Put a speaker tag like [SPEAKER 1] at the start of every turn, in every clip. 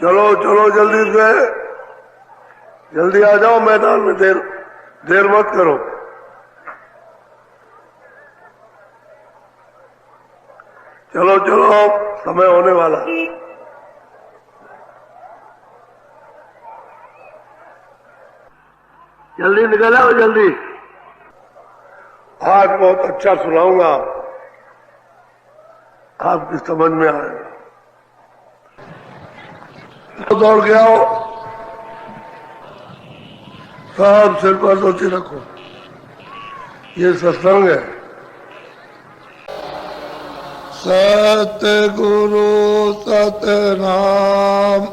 [SPEAKER 1] चलो चलो जल्दी से, जल्दी आ जाओ मैदान में, देर मत करो। चलो चलो समय होने वाला। जल्दी निकल आओ जल्दी। आज बहुत अच्छा सुनाऊंगा, आपकी समझ में आएगा। दौड़ के आओ, सब सिर पर धोती रखो, ये सत्संग है। सतगुरु सतनाम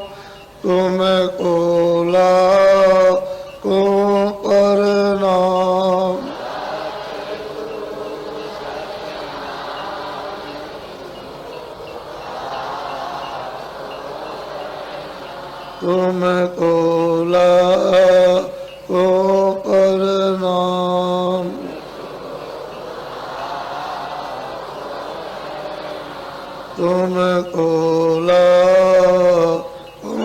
[SPEAKER 1] तुमको लाखों प्रणाम। तुमको लाखों प्रणाम। तुमको लाखों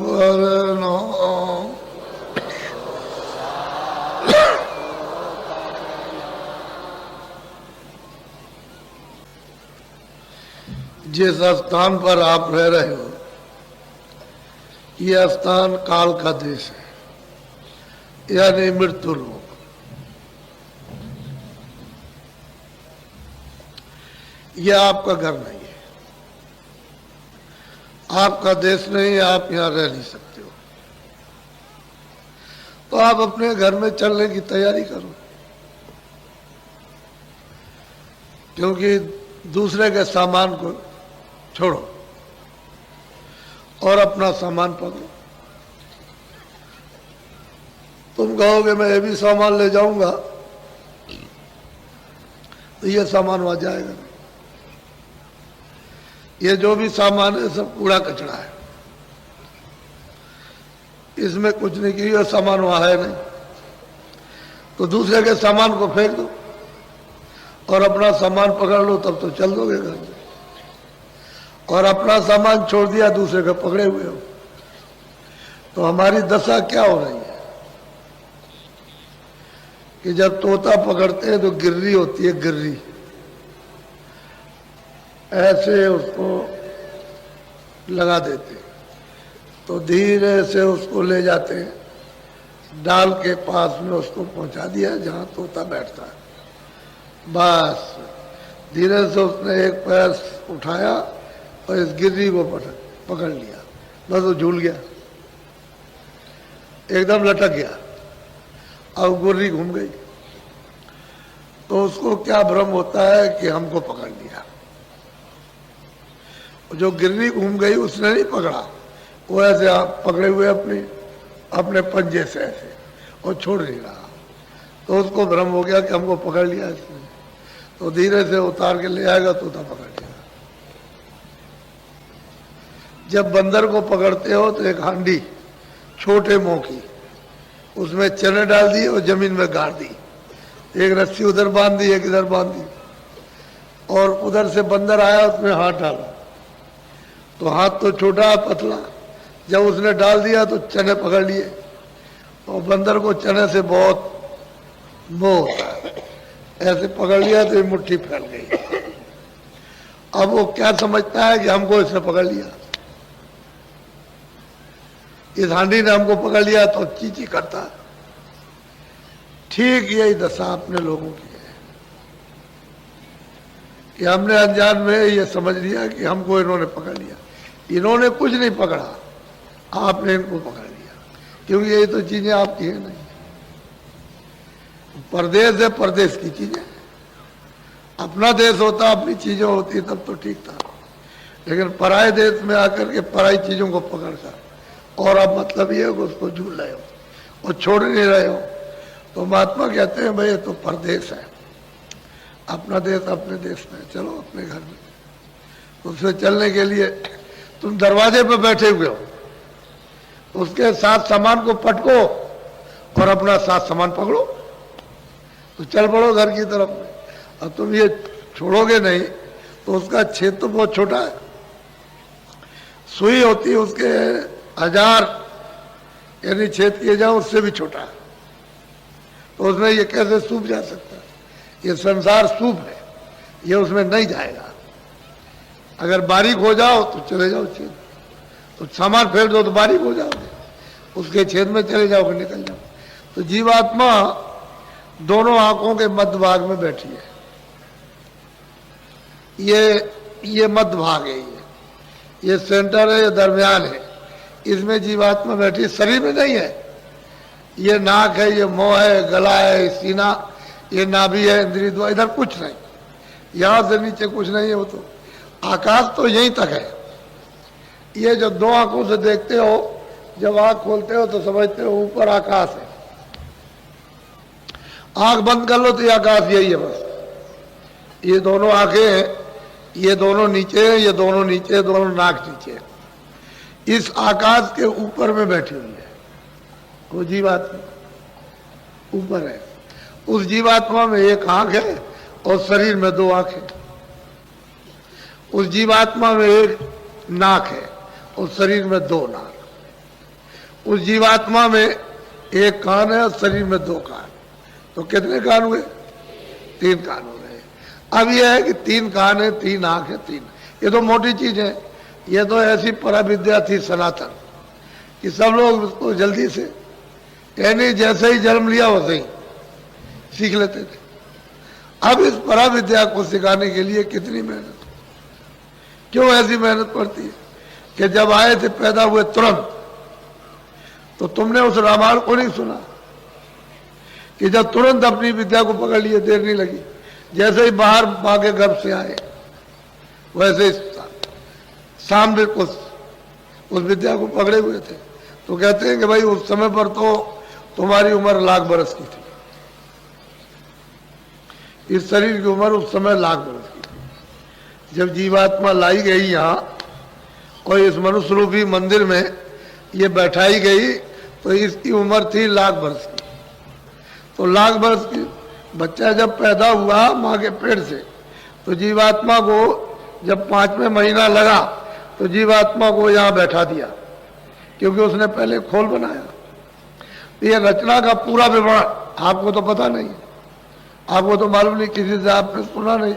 [SPEAKER 1] प्रणाम। जिस स्थान पर आप रह रहे हो, यह स्थान काल का देश है, यानी मृत्यु लोक। यह आपका घर नहीं है, आपका देश नहीं है, आप यहां रह नहीं सकते हो। तो आप अपने घर में चलने की तैयारी करो, क्योंकि दूसरे के सामान को छोड़ो और अपना सामान पकड़ो। तुम कहोगे मैं ये भी सामान ले जाऊंगा, तो ये सामान वहां जाएगा। ये जो भी सामान है सब कूड़ा कचरा है, इसमें कुछ नहीं किया, सामान वहां है नहीं। तो दूसरे के सामान को फेंक दो और अपना सामान पकड़ लो, तब तो चल दोगे घर में। और अपना सामान छोड़ दिया, दूसरे को पकड़े हुए हो, तो हमारी दशा क्या हो रही है कि जब तोता पकड़ते हैं तो गिर्री होती है, गिर्री ऐसे उसको लगा देते, तो धीरे से उसको ले जाते हैं, डाल के पास में उसको पहुंचा दिया जहां तोता बैठता है। बस धीरे से उसने एक पैर उठाया और इस गिर्री को पकड़ लिया, बस वो झूल गया, एकदम लटक गया। अब गिर्री घूम गई, तो उसको क्या भ्रम होता है कि हमको पकड़ लिया। जो गिर्री घूम गई उसने नहीं पकड़ा, वो ऐसे आप पकड़े हुए अपने पंजे से ऐसे, और छोड़ नहीं रहा। तो उसको भ्रम हो गया कि हमको पकड़ लिया इसने, तो धीरे से उतार के ले आएगा, तोता पकड़ लिया। जब बंदर को पकड़ते हो तो एक हांडी छोटे मुंह की, उसमें चने डाल दिए और जमीन में गाड़ दी, एक रस्सी उधर बांध दी, एक इधर बांध दी, और उधर से बंदर आया, उसमें हाथ डाला, तो हाथ तो छोटा पतला, जब उसने डाल दिया तो चने पकड़ लिए। और बंदर को चने से बहुत मोह होता है, ऐसे पकड़ लिया तो ये मुट्ठी फैल गई। अब वो क्या समझता है कि हमको इसने पकड़ लिया, इस हांडी ने हमको पकड़ लिया, तो चींची करता है। ठीक यही दशा अपने लोगों की है कि हमने अनजान में ये समझ लिया कि हमको इन्होंने पकड़ लिया। इन्होंने कुछ नहीं पकड़ा, आपने इनको पकड़ लिया, क्योंकि ये तो चीजें आपकी है नहीं। परदेश है, परदेश की चीजें। अपना देश होता, अपनी चीजें होती, तब तो ठीक था। लेकिन पराये देश में आकर के पराई चीजों को पकड़ कर, और अब मतलब ये है कि उसको झूल रहे हो और छोड़ नहीं रहे हो। तो महात्मा कहते हैं भाई ये तो परदेश है, अपना देश अपने देश में, चलो अपने घर में। उससे चलने के लिए तुम दरवाजे पे बैठे हुए हो, उसके साथ सामान को पटको और अपना साथ सामान पकड़ो, तो चल पड़ो घर की तरफ में। अब तुम ये छोड़ोगे नहीं तो उसका क्षेत्र तो बहुत छोटा है, सुई होती है उसके 1000 यानी छेद किए जाओ उससे भी छोटा, तो उसमें ये कैसे सूख जा सकता है? ये संसार सूप है, ये उसमें नहीं जाएगा। अगर बारीक हो जाओ तो चले जाओ छेद, तो सामान फेर दो तो बारीक हो जाओगे, उसके छेद में चले जाओगे, निकल जाओ। तो जीवात्मा दोनों आंखों के मध्य भाग में बैठी है। ये मध्य भाग है, ये सेंटर है, ये दरमियान है, इसमें जीवात्मा बैठी है, शरीर में नहीं है। ये नाक है, ये मुंह है, गला है, सीना, ये नाभि है, इंद्रिय द्वार, इधर कुछ नहीं, यहां से नीचे कुछ नहीं है। वो तो आकाश तो यहीं तक है। ये जो दो आंखों से देखते हो, जब आंख खोलते हो तो समझते हो ऊपर आकाश है, आंख बंद कर लो तो ये आकाश यही है बस। ये दोनों आंखें हैं, ये दोनों नीचे है, ये दोनों नीचे, दोनों नाक नीचे है। इस आकाश के ऊपर में बैठी हुई है वो जीवात्मा, ऊपर है। उस जीवात्मा में एक आंख है और शरीर में 2 आंखें। उस जीवात्मा में एक नाक है और शरीर में 2 नाक। उस जीवात्मा में एक कान है और शरीर में 2 कान। तो कितने कान हुए? 3 कान हो गए। अब यह है कि 3 कान है, 3 आंख है, 3, ये तो मोटी चीज है। ये तो ऐसी पराविद्या थी सनातन कि सब लोग उसको जल्दी से, यानी जैसे ही जन्म लिया वैसे ही सीख लेते थे। अब इस पराविद्या को सिखाने के लिए कितनी मेहनत, क्यों ऐसी मेहनत पड़ती है कि जब आए थे पैदा हुए तुरंत, तो तुमने उस रामायण को नहीं सुना कि जब तुरंत अपनी विद्या को पकड़ लिए, देर नहीं लगी, जैसे ही बाहर मां के गर्भ से आए वैसे ही शाम भी उस विद्या को पकड़े हुए थे। तो कहते हैं कि भाई उस समय पर तो तुम्हारी उम्र लाख बरस की थी, इस शरीर की उम्र उस समय लाख बरस की थी। जब जीवात्मा लाई गई यहाँ और इस मनुष्य रूपी मंदिर में ये बैठाई गई तो इसकी उम्र थी लाख बरस की। तो लाख बरस की बच्चा जब पैदा हुआ माँ के पेट से, तो जीवात्मा को जब 5वें महीना लगा तो जीवात्मा को यहाँ बैठा दिया, क्योंकि उसने पहले खोल बनाया। ये रचना का पूरा विवरण आपको तो पता नहीं, आपको तो मालूम नहीं, किसी से आपने सुना नहीं,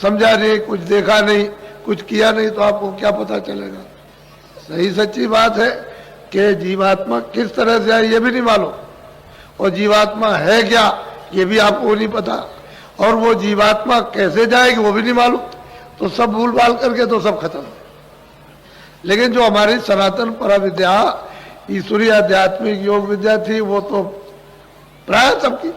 [SPEAKER 1] समझा नहीं, कुछ देखा नहीं, कुछ किया नहीं, तो आपको क्या पता चलेगा। सही सच्ची बात है कि जीवात्मा किस तरह से आई ये भी नहीं मालूम, और जीवात्मा है क्या ये भी आपको नहीं पता, और वो जीवात्मा कैसे जाएगी वो भी नहीं मालूम। तो सब भूल भाल करके तो सब खत्म है। लेकिन जो हमारी सनातन पराविद्या ईश्वरीय आध्यात्मिक योग विद्या थी वो तो प्राय सबकी,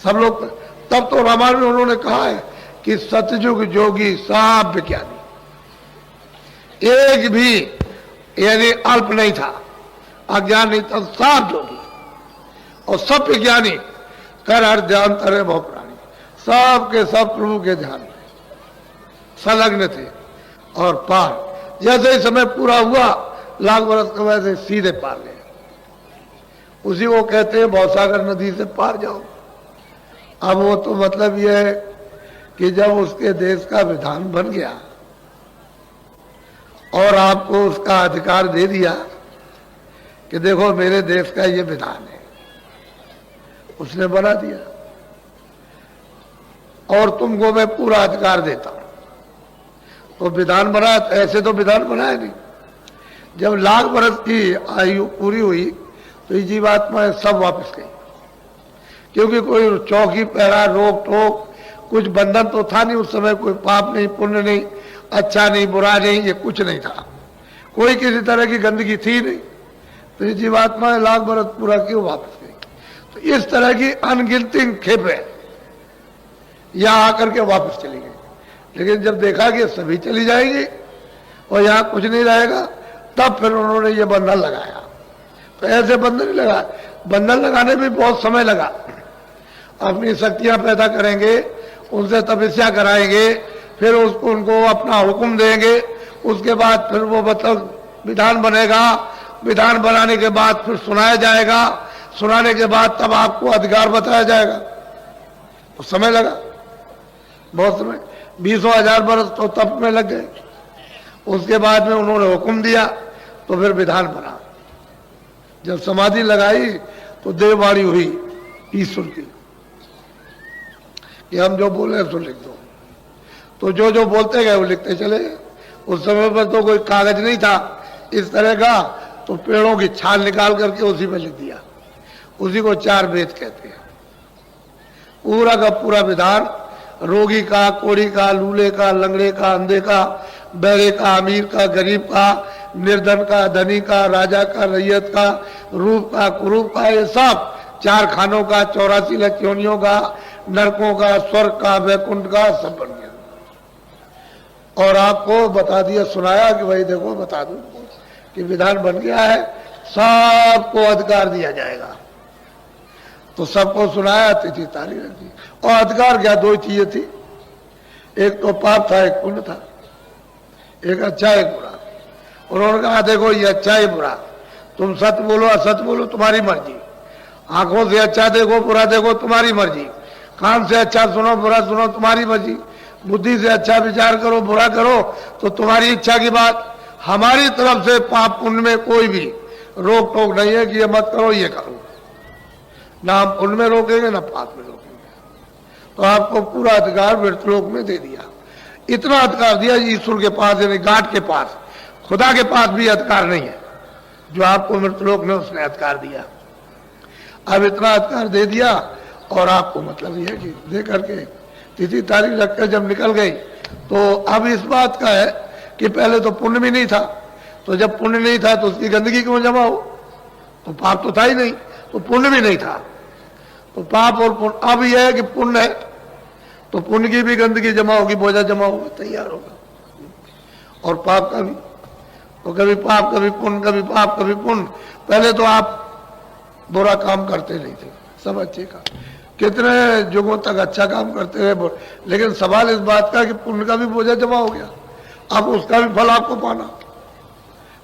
[SPEAKER 1] सब लोग, तब तो रामायण में उन्होंने कहा है कि सतयुग जोगी सब विज्ञानी, एक भी यानी अल्प नहीं था, अज्ञान नहीं था, सब जोगी और सब विज्ञानी, कर हर ध्यान तरे बहु प्राणी, सब के सब प्रभु के ध्यान में संलग्न थे और पार। जैसे ही समय पूरा हुआ लाख बरस के वैसे सीधे पार गए। उसी को कहते हैं भवसागर नदी से पार जाओ। अब वो तो मतलब यह है कि जब उसके देश का विधान बन गया और आपको उसका अधिकार दे दिया कि देखो मेरे देश का ये विधान है, उसने बना दिया और तुमको मैं पूरा अधिकार देता हूं, तो विधान बना, ऐसे तो विधान बनाया नहीं। जब लाख बरस की आयु पूरी हुई तो ये जीवात्मा सब वापस गई, क्योंकि कोई चौकी पहरा रोक टोक कुछ बंधन तो था नहीं उस समय, कोई पाप नहीं, पुण्य नहीं, अच्छा नहीं, बुरा नहीं, ये कुछ नहीं था, कोई किसी तरह की गंदगी थी नहीं। तो ये जीवात्मा लाख बरस पूरा क्यों वापस गई? तो इस तरह की अनगिनती खेपें यहाँ आकर के वापस चली गई। लेकिन जब देखा कि सभी चली जाएगी और यहाँ कुछ नहीं रहेगा, तब फिर उन्होंने ये बंधन लगाया। तो ऐसे बंधन नहीं लगा, बंधन लगाने में बहुत समय लगा। अपनी शक्तियां पैदा करेंगे, उनसे तपस्या कराएंगे, फिर उसको उनको अपना हुक्म देंगे, उसके बाद फिर वो मतलब विधान बनेगा, विधान बनाने के बाद फिर सुनाया जाएगा, सुनाने के बाद तब आपको अधिकार बताया जाएगा। तो समय लगा, बहुत समय, 20,000 बरस तो तप में लग गए। उसके बाद में उन्होंने हुक्म दिया तो फिर विधान बना। जब समाधि लगाई तो देववाणी हुई ईश्वर की कि हम जो बोले सो लिख दो। तो जो जो बोलते गए वो लिखते चले गए। उस समय पर तो कोई कागज नहीं था इस तरह का, तो पेड़ों की छाल निकाल करके उसी में लिख दिया। उसी को 4 वेद कहते हैं। पूरा का पूरा विधान, रोगी का, कोढ़ी का, लूले का, लंगड़े का, अंधे का, बहरे का, अमीर का, गरीब का, निर्धन का, धनी का, राजा का, रैयत का, रूप का, कुरूप का, ये सब 4 खानों का, 84 लाख योनियों का, नरकों का, स्वर्ग का, वैकुंठ का, सब बन गया। और आपको बता दिया, सुनाया कि भाई देखो बता दो कि विधान बन गया है, सबको अधिकार दिया जाएगा। तो सबको सुनाया, तिथि तारीख रखी। और अधिकार क्या, 2 चीजें थी, एक तो पाप था, एक पुण्य था, एक अच्छा एक बुरा। उन्होंने कहा देखो ये अच्छा है बुरा, तुम सत्य बोलो असत्य बोलो तुम्हारी मर्जी, आंखों से अच्छा देखो बुरा देखो तुम्हारी मर्जी, कान से अच्छा सुनो बुरा सुनो तुम्हारी मर्जी, बुद्धि से अच्छा विचार करो बुरा करो तो तुम्हारी इच्छा की बात। हमारी तरफ से पाप पुण्य में कोई भी रोक टोक नहीं है कि ये मत करो ये करो, ना हम पुण्य में रोकेंगे ना पाप में रोकेंगे। तो आपको पूरा अधिकार मृतलोक में दे दिया। इतना अधिकार दिया ईश्वर के पास, यानी गाठ के पास, खुदा के पास भी अधिकार नहीं है जो आपको मृतलोक में उसने अधिकार दिया। अब इतना अधिकार दे दिया और आपको मतलब यह कि दे करके तिथि तारीख रखकर जब निकल गई तो अब इस बात का है कि पहले तो पुण्य भी नहीं था, तो जब पुण्य नहीं था तो उसकी गंदगी क्यों जमा हो, तो पाप तो था ही नहीं, तो पुण्य भी नहीं था, तो पाप और पुण्य। अब यह है कि पुण्य है तो पुण्य की भी गंदगी जमा होगी, बोझा जमा होगा, तैयार होगा। और पाप का भी, तो कभी पाप कभी पुण्य, कभी पाप कभी पुण्य। पहले तो आप बुरा काम करते नहीं थे, सब अच्छे काम, कितने युगों तक अच्छा काम करते रहे, लेकिन सवाल इस बात का कि पुण्य का भी बोझा जमा हो गया, अब उसका भी फल आपको पाना।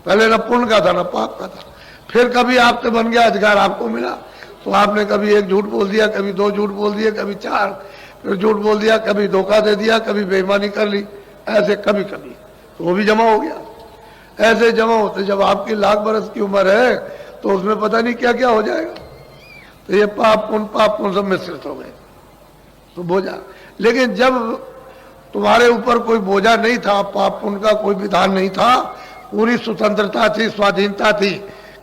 [SPEAKER 1] पहले न पुण्य का था न पाप का था। फिर कभी आपसे बन गया अधिकार, आपको मिला तो आपने कभी 1 झूठ बोल दिया, कभी 2 झूठ बोल दिए, कभी 4, फिर झूठ बोल दिया, कभी धोखा दे दिया, कभी बेईमानी कर ली, ऐसे कभी कभी तो वो भी जमा हो गया। ऐसे जमा होते जब आपकी लाख बरस की उम्र है तो उसमें पता नहीं क्या क्या हो जाएगा। तो ये पाप पुण्य सब मिश्रित हो गए तो बोझा। लेकिन जब तुम्हारे ऊपर कोई बोझा नहीं था, पाप पुण्य का कोई विधान नहीं था, पूरी स्वतंत्रता थी, स्वाधीनता थी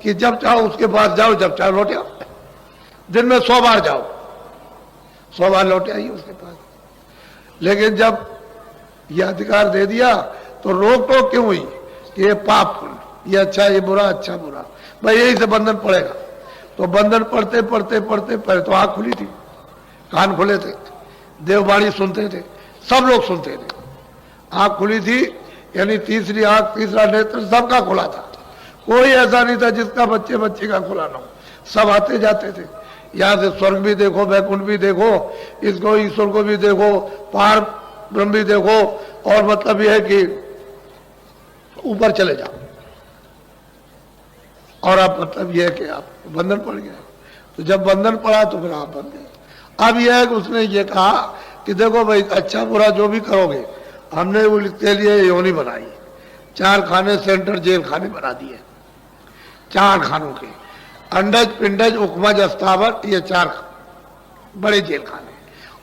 [SPEAKER 1] कि जब चाहो उसके पास जाओ, जब चाहो लौट आओ, दिन में 100 बार जाओ, 100 बार लौट आइए उसके पास। लेकिन जब यह अधिकार दे दिया तो रोक टोक क्यों हुई कि ये पाप पुण्य, ये अच्छा ये बुरा, अच्छा बुरा, भाई यही से बंधन पड़ेगा। तो बंधन पढ़ते पढ़ते पढ़ते पहले तो आंख खुली थी, कान खुले थे, देववाणी सुनते थे, सब लोग सुनते थे, आंख खुली थी, यानी तीसरी आंख, तीसरा नेत्र सबका खुला था। कोई ऐसा नहीं था जिसका बच्चे बच्चे का खुला ना हो, सब आते जाते थे। यहाँ से स्वर्ग भी देखो, वैकुंठ भी देखो, इसको ईश्वर को भी देखो, पार ब्रह्म भी देखो, और मतलब यह है कि ऊपर चले जाओ। और अब मतलब यह है कि आप बंधन पड़ गया। तो जब बंधन पड़ा तो फिर आप बन गए। अब यह है कि उसने ये कहा कि देखो भाई अच्छा बुरा जो भी करोगे, हमने उसके लिए योनि बनाई, 4 खाने सेंटर जेल खाने बना दिए, 4 खानों के, अंडज पिंडज उपमज अस्तावर, ये 4 बड़े जेल खाने,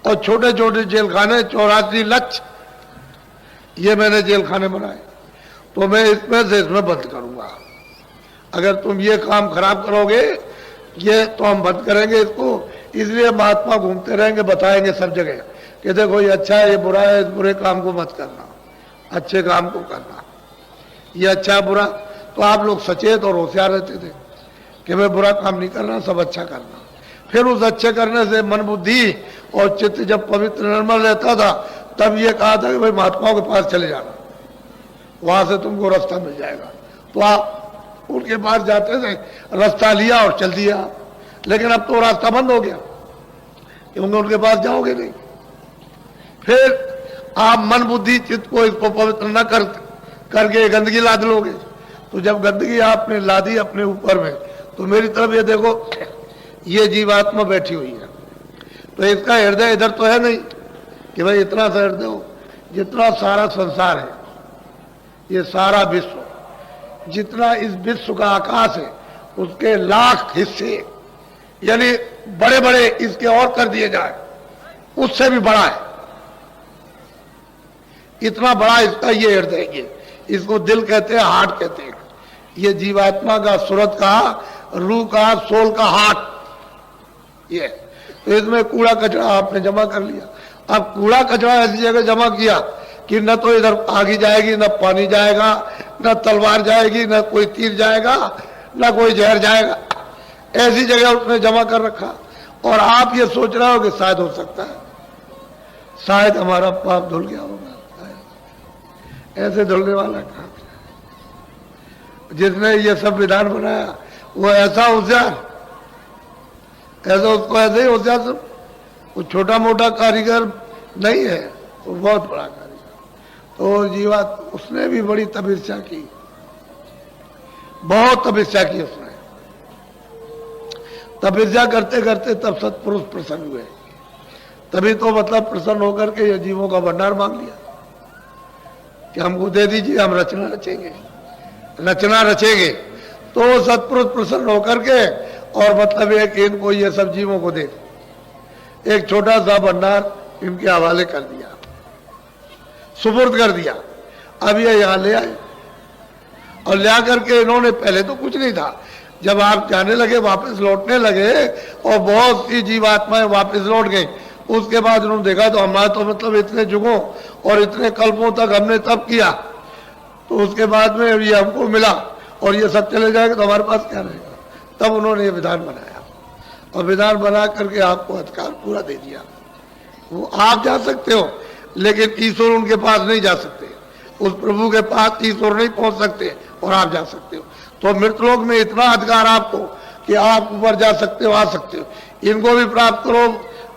[SPEAKER 1] और छोटे छोटे जेल खाने 84 लक्ष, ये मैंने जेल खाने बनाए। तो मैं इसमें से इसमें बंद करूंगा, अगर तुम ये काम खराब करोगे ये तो हम बंद करेंगे इसको। इसलिए महात्मा घूमते रहेंगे, बताएंगे सब जगह कि देखो ये अच्छा है ये बुरा है, इस बुरे काम को मत करना, अच्छे काम को करना, ये अच्छा बुरा। तो आप लोग सचेत और होशियार रहते थे कि मैं बुरा काम नहीं करना, सब अच्छा करना। फिर उस अच्छे करने से मन बुद्धि और चित्त जब पवित्र निर्मल रहता था तब ये कहा था कि भाई महात्माओं के पास चले जाना, वहां से तुमको रास्ता मिल जाएगा। तो आप उनके पास जाते थे, रास्ता लिया और चल दिया। लेकिन अब तो रास्ता बंद हो गया क्योंकि उनके पास जाओगे नहीं। फिर आप मन बुद्धि चित्त को इसको पवित्र न करके गंदगी लाद लोगे। तो जब गंदगी आपने लादी अपने ऊपर में, तो मेरी तरफ ये देखो, ये जीवात्मा बैठी हुई है, तो इसका हृदय इधर तो है नहीं कि भाई इतना सा हृदय हो, जितना सारा संसार है ये सारा विश्व, जितना इस विश्व का आकाश है उसके लाख हिस्से, यानी बड़े बड़े इसके और कर दिए जाए, उससे भी बड़ा है। इतना बड़ा इसका ये हृदय, ये इसको दिल कहते हैं, हार्ट कहते हैं। ये जीवात्मा का, सूरत का, रूह का, सोल का हार्ट ये। तो इसमें कूड़ा कचरा आपने जमा कर लिया। अब कूड़ा कचरा ऐसी जगह जमा किया कि न तो इधर आगी जाएगी, न पानी जाएगा, न तलवार जाएगी, न कोई तीर जाएगा, न कोई जहर जाएगा। ऐसी जगह उसने जमा कर रखा। और आप ये सोच रहे हो कि शायद हो सकता है, शायद हमारा पाप धुल गया होगा। ऐसे धुलने वाला काम, जिसने ये सब विधान बनाया वो ऐसा होशियार, ऐसा उसको ऐसे ही होशियार, सब वो छोटा मोटा कारीगर नहीं है, वो बहुत बड़ा कारीगर। तो जीवा उसने भी बड़ी तपस्या की, बहुत तपस्या की उसने। तपस्या करते करते तब सत्पुरुष प्रसन्न हुए। तभी तो मतलब प्रसन्न होकर के ये जीवों का भंडार मांग लिया कि हमको दे दीजिए, हम रचना रचेंगे, रचना रचेंगे। तो सत्पुरुष प्रसन्न होकर के और मतलब है कि इनको ये सब जीवों को दे, एक छोटा सा भंडार इनके हवाले कर दिया, सुपुर्द कर दिया। अब ये यहाँ ले आए और ले आकर के इन्होंने, पहले तो कुछ नहीं था, जब आप जाने लगे, वापस लौटने लगे और बहुत सी जीवात्माएं वापस लौट गई, उसके बाद उन्होंने देखा तो हमारा तो मतलब इतने जुगों और इतने कल्पों तक हमने तब किया, तो उसके बाद में ये हमको मिला और ये सब चले जाएगा तो हमारे पास क्या रहेगा। तब उन्होंने ये विधान बनाया और विधान बना करके आपको अधिकार पूरा दे दिया। वो आप जा सकते हो, लेकिन ईश्वर उनके पास नहीं जा सकते, उस प्रभु के पास ईश्वर नहीं पहुंच सकते और आप जा सकते हो। तो मृतलोक में इतना अधिकार आपको कि आप ऊपर जा सकते हो, आ सकते हो। इनको भी प्राप्त करो,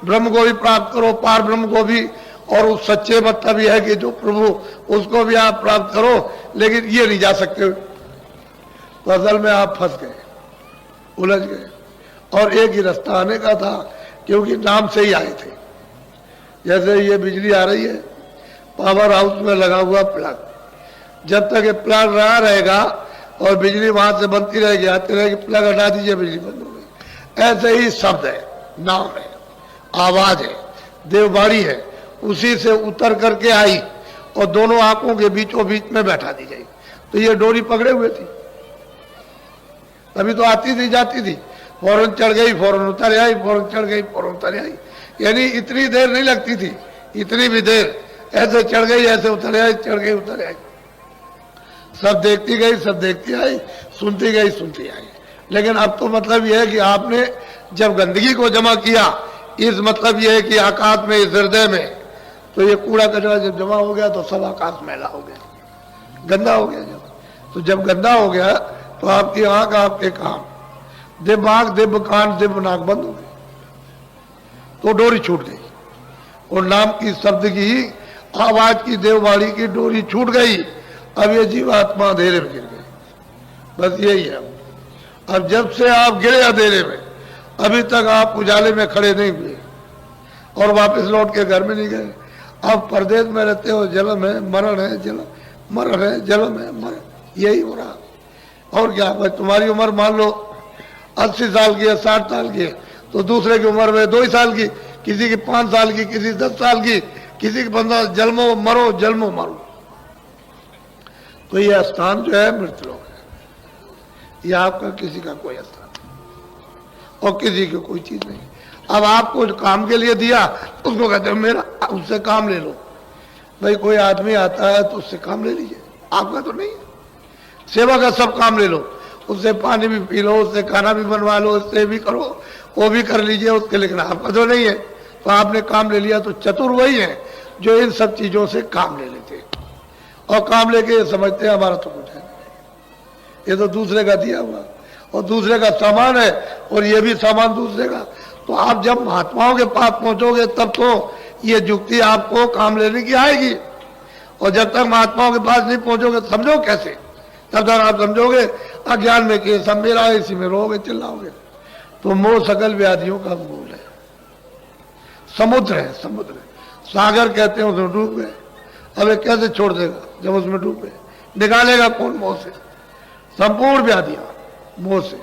[SPEAKER 1] ब्रह्म को भी प्राप्त करो, पार ब्रह्म को भी, और उस सच्चे मतलब यह है कि जो प्रभु, उसको भी आप प्राप्त करो, लेकिन ये नहीं जा सकते। तो असल में आप फंस गए, उलझ गए। और एक ही रास्ता आने का था, क्योंकि नाम से ही आए थे। जैसे ये बिजली आ रही है, पावर हाउस में लगा हुआ प्लग, जब तक ये प्लग रहा रहेगा और बिजली वहां से बनती रहेगी, आती रहेगी, प्लग हटा दीजिए बिजली बंद हो गई। ऐसे ही शब्द है, नाम है, आवाज है, देवबाड़ी है, उसी से उतर करके आई और दोनों आंखों के बीचों बीच में बैठा दी गई। तो ये डोरी पकड़े हुए थी, तभी तो आती थी जाती थी, फौरन चढ़ गई, फौरन उतर आई, फौरन चढ़ गई, फौरन उतर आई। यानी इतनी देर नहीं लगती थी, इतनी भी देर, ऐसे चढ़ गई, ऐसे उतर आई, चढ़ गई, उतर आई। सब देखती गई, सब देखती आई, सुनती गई, सुनती आई। लेकिन अब तो मतलब यह है कि आपने जब गंदगी को जमा किया, इस मतलब यह है कि आकाश में, इस हृदय में, तो ये कूड़ा कचरा जब जमा हो गया तो सब आकाश मैला हो गया, गंदा हो गया। तो जब गंदा हो गया तो आपकी आंख, आपके कान, दिव्य आंख, दिव्य कान, दिव्य नाक बंद हो गई, तो डोरी छूट गई। और नाम की, शब्द की, आवाज की, देववाणी की डोरी छूट गई। अब ये जीवात्मा अंधेरे में गिर गई। बस यही है। अब जब से आप गिरे अंधेरे में, अभी तक आप उजाले में खड़े नहीं हुए और वापस लौट के घर में नहीं गए। अब परदेश में रहते हो, जन्म है, मरण है, जन्म, मरण है, जन्म है, मरण, यही हो रहा। और क्या भाई, तुम्हारी उम्र मान लो 80 साल की है, 60 साल की है, तो दूसरे की उम्र में 2 ही साल की, किसी की 5 साल की, किसी 10 साल की, किसी की 15, जन्मो मरो, जन्मो मरो। तो ये स्थान जो है मृतलोक है, ये आपका किसी का कोई स्थान नहीं और किसी की कोई चीज नहीं। अब आपको काम के लिए दिया, उसको कहते हो मेरा, उससे काम ले लो। भाई कोई आदमी आता है तो उससे काम ले लीजिए, आपका तो नहीं है। सेवा का सब काम ले लो, उससे पानी भी पी लो, उससे खाना भी बनवा लो, उससे भी करो, वो भी कर लीजिए उसके, लेकिन आपका तो नहीं है। तो आपने काम ले लिया। तो चतुर वही है जो इन सब चीजों से काम ले लेते और काम लेके ये समझते हैं हमारा तो कुछ है, ये तो दूसरे का दिया हुआ और दूसरे का सामान है और ये भी सामान दूसरे का। तो आप जब महात्माओं के पास पहुंचोगे तब तो ये युक्ति आपको काम लेने की आएगी, और जब तक महात्माओं के पास नहीं पहुंचोगे समझो कैसे, तब तक आप समझोगे अज्ञान में कि सब मेरा है, इसी में रहोगे, चिल्लाओगे। तो मोह सकल व्याधियों का मूल है, समुद्र है, समुद्र है, सागर कहते हैं, उसमें डूब गए। अब ये कैसे छोड़ देगा जब उसमें डूब गए, निकालेगा कौन मुंह से? संपूर्ण व्याधियां मुंह से,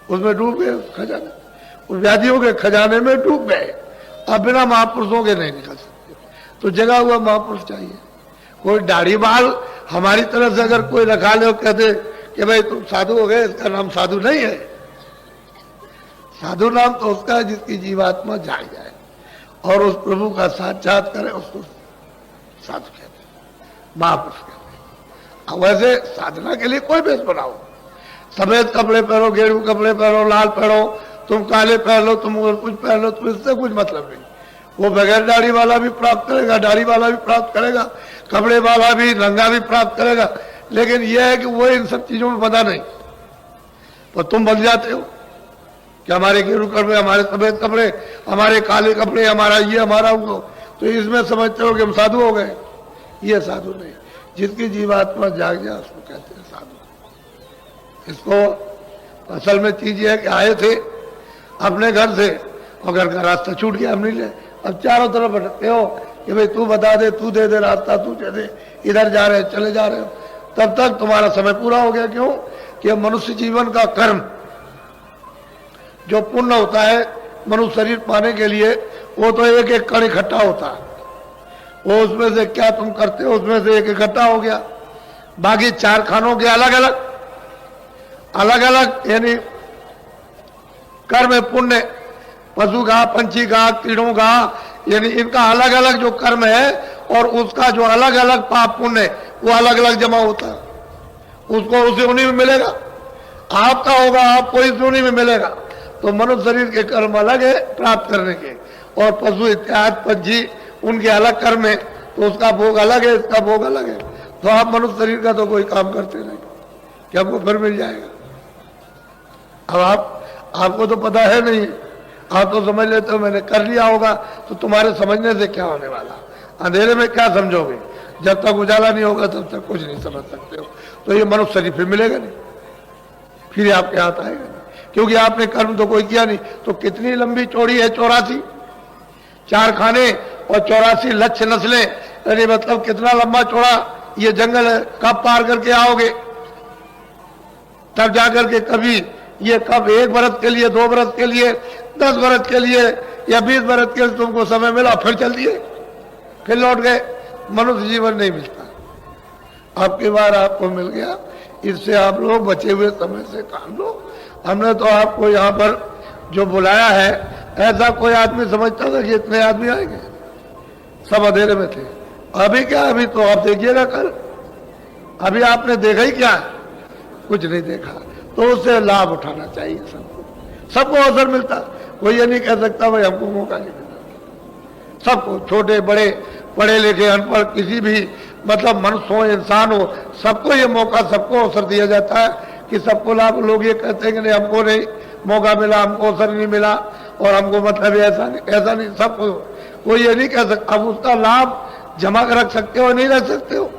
[SPEAKER 1] उसमें डूब गए उस खजाने, उस व्याधियों के खजाने में डूब गए। अब बिना महापुरुषों के नहीं निकल सकते, तो जगा हुआ महापुरुष चाहिए। कोई दाढ़ी बाल हमारी तरफ से अगर कोई रखा ले और कहते कि भाई तुम साधु हो गए, इसका नाम साधु नहीं है। साधु नाम तो उसका है जिसकी जीवात्मा जाग जाए और उस प्रभु का साक्षात करे, उसको साधु कहते हैं, महापुरुष कहते हैं। वैसे साधना के लिए कोई वेश बनाओ, सफेद कपड़े पहनो, गेरू कपड़े पहनो, लाल पहनो, तुम काले पहन लो, तुम और कुछ पहन लो, तो इससे कुछ मतलब नहीं। वो बगैर दाढ़ी वाला भी प्राप्त करेगा, दाढ़ी वाला भी प्राप्त करेगा, कपड़े वाला भी, रंगा भी प्राप्त करेगा। लेकिन यह है कि वो इन सब चीजों में बंधा नहीं। तो तुम बन जाते हो कि हमारे गेरू कपड़े, हमारे सफेद कपड़े, हमारे काले कपड़े, हमारा ये, हमारा वो, तो इसमें समझते हो कि हम साधु हो गए। ये साधु नहीं, जिसकी जीवात्मा जाग जाए उसको कहते हैं साधु। इसको असल में चीज ये है कि आए थे अपने घर से और घर का रास्ता छूट गया, हम नहीं ले। अब चारों तरफ भटकते हो कि भाई तू बता दे, तू दे दे रास्ता, तू दे दे, इधर जा रहे चले जा रहे हो, तब तक तुम्हारा समय पूरा हो गया। क्यों? कि मनुष्य जीवन का कर्म जो पुण्य होता है मनुष्य शरीर पाने के लिए, वो तो एक एक कण इकट्ठा होता है। वो उसमें से क्या तुम करते हो, उसमें से एक इकट्ठा हो गया। बाकी चार खानों के अलग अलग अलग अलग यानी कर्म पुण्य, पशु का, पंछी का, कीड़ों का, यानी इनका अलग अलग जो कर्म है और उसका जो अलग अलग पाप पुण्य वो अलग अलग जमा होता है। उसको उसी उन्हीं में मिलेगा, आपका होगा आपको इस उन्हीं में मिलेगा। तो मनुष्य शरीर के कर्म अलग है प्राप्त करने के, और पशु इत्यादि पंछी उनके अलग कर्म है, तो उसका भोग अलग है, इसका भोग अलग है। तो आप मनुष्य शरीर का तो कोई काम करते नहीं कि आपको फिर मिल जाएगा। अब आपको तो पता है नहीं, आप तो समझ लेते हो मैंने कर लिया होगा, तो तुम्हारे समझने से क्या होने वाला? अंधेरे में क्या समझोगे? जब तक उजाला नहीं होगा तब तक कुछ नहीं समझ सकते हो। तो ये मनुष्य शरीर फिर मिलेगा नहीं, फिर आपके हाथ आएगा नहीं, क्योंकि आपने कर्म तो कोई किया नहीं। तो कितनी लंबी चौड़ी है? 84 चार खाने और 84 लक्ष्य नस्लें, यानी मतलब कितना लंबा चौड़ा ये जंगल है। कब पार करके आओगे? तब जाकर के कभी ये कब 1 बरस के लिए, 2 बरस के लिए, 10 बरस के लिए या 20 बरस के लिए तुमको समय मिला, फिर चल दिए, फिर लौट गए। मनुष्य जीवन नहीं मिलता। अब की बार आपको मिल गया, इससे आप लोग बचे हुए समय से काम लो। हमने तो आपको यहाँ पर जो बुलाया है, ऐसा कोई आदमी समझता था कि इतने आदमी आएंगे? सब अंधेरे में थे। अभी क्या? अभी तो आप देखिएगा कल, अभी आपने देखा ही क्या? कुछ नहीं देखा। तो उससे लाभ उठाना चाहिए सबको अवसर मिलता। कोई ये नहीं कह सकता भाई हमको मौका नहीं मिलता। सबको, छोटे बड़े, पढ़े लिखे अनपढ़, किसी भी मतलब मनुष्य हो, इंसान हो, सबको ये मौका, सबको अवसर दिया जाता है कि सबको लाभ। लोग ये कहते हैं कि नहीं हमको नहीं मौका मिला, हमको अवसर नहीं मिला और हमको मतलब ऐसा नहीं, सबको। कोई ये नहीं कह सकता। अब उसका लाभ जमा कर रख सकते हो, नहीं रख सकते हो।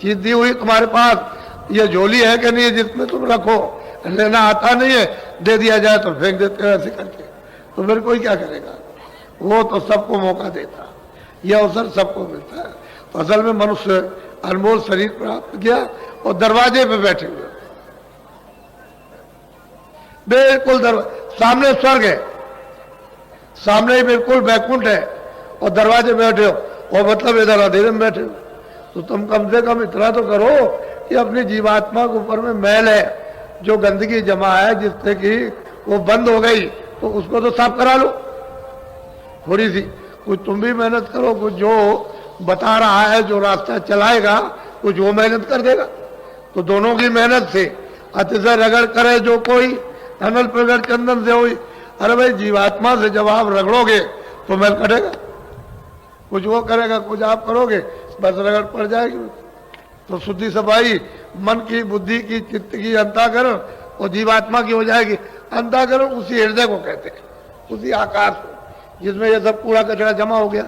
[SPEAKER 1] चीज दी हुई तुम्हारे पास, ये झोली है कि नहीं जिसमें तुम रखो, लेना आता नहीं है, दे दिया जाए तो फेंक देते हो ऐसे करके, तो फिर कोई क्या करेगा? वो तो सबको मौका देता, यह अवसर सबको मिलता है। तो असल में मनुष्य अनमोल शरीर प्राप्त किया और दरवाजे पे बैठे हुए, बिल्कुल सामने स्वर्ग है, सामने ही बिल्कुल बैकुंठ है और दरवाजे बैठे हो, और मतलब इधर अंधेरे में बैठे हो। तो तुम कम से कम इतना तो करो कि अपनी जीवात्मा के ऊपर में मैल है, जो गंदगी जमा है, जिससे कि वो बंद हो गई, तो उसको तो साफ करा लो थोड़ी सी। कुछ तुम भी मेहनत करो, कुछ जो बता रहा है, जो रास्ता चलाएगा, कुछ वो मेहनत कर देगा। तो दोनों की मेहनत से अतिशय रगड़ करे जो कोई, अनल प्रगड़ चंदन से हुई। अरे भाई जीवात्मा से जब आप रगड़ोगे तो मैल कटेगा, कुछ वो करेगा, कुछ आप करोगे, बस रगड़ पड़ जाएगी। तो शुद्धि सफाई मन की, बुद्धि की, चित्त की, अंतःकरण और जीवात्मा की हो जाएगी। अंतःकरण उसी हृदय को कहते हैं, उसी आकाश को जिसमें ये सब कूड़ा कचरा जमा हो गया,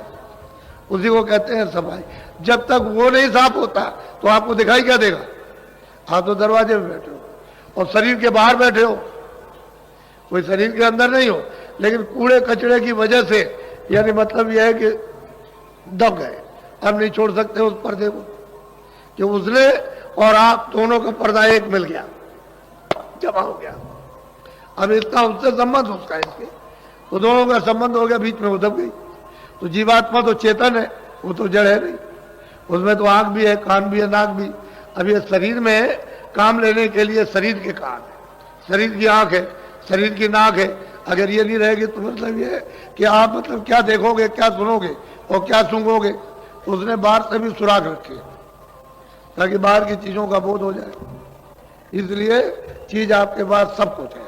[SPEAKER 1] उसी को कहते हैं सफाई। जब तक वो नहीं साफ होता तो आपको दिखाई क्या देगा? आप तो दरवाजे में बैठे हो और शरीर के बाहर बैठे हो, कोई शरीर के अंदर नहीं हो, लेकिन कूड़े कचरे की वजह से, यानी मतलब यह है कि दब गए, अब नहीं छोड़ सकते उस पर्दे को, कि उसने और आप दोनों का पर्दा एक मिल गया, जमा हो गया। अब इतना उससे संबंध उसका इसके, तो दोनों का संबंध हो गया, बीच में वो दब गई। तो जीवात्मा तो चेतन है, वो तो जड़ है नहीं, उसमें तो आंख भी है, कान भी है, नाक भी। अब ये शरीर में काम लेने के लिए शरीर के कान है, शरीर की आंख है, शरीर की नाक है। अगर ये नहीं रहेगी तो मतलब ये कि आप मतलब क्या देखोगे, क्या सुनोगे और क्या सूंघोगे। उसने बाहर से भी सुराग रखे ताकि बाहर की चीजों का बोध हो जाए। इसलिए चीज आपके पास सब कुछ है।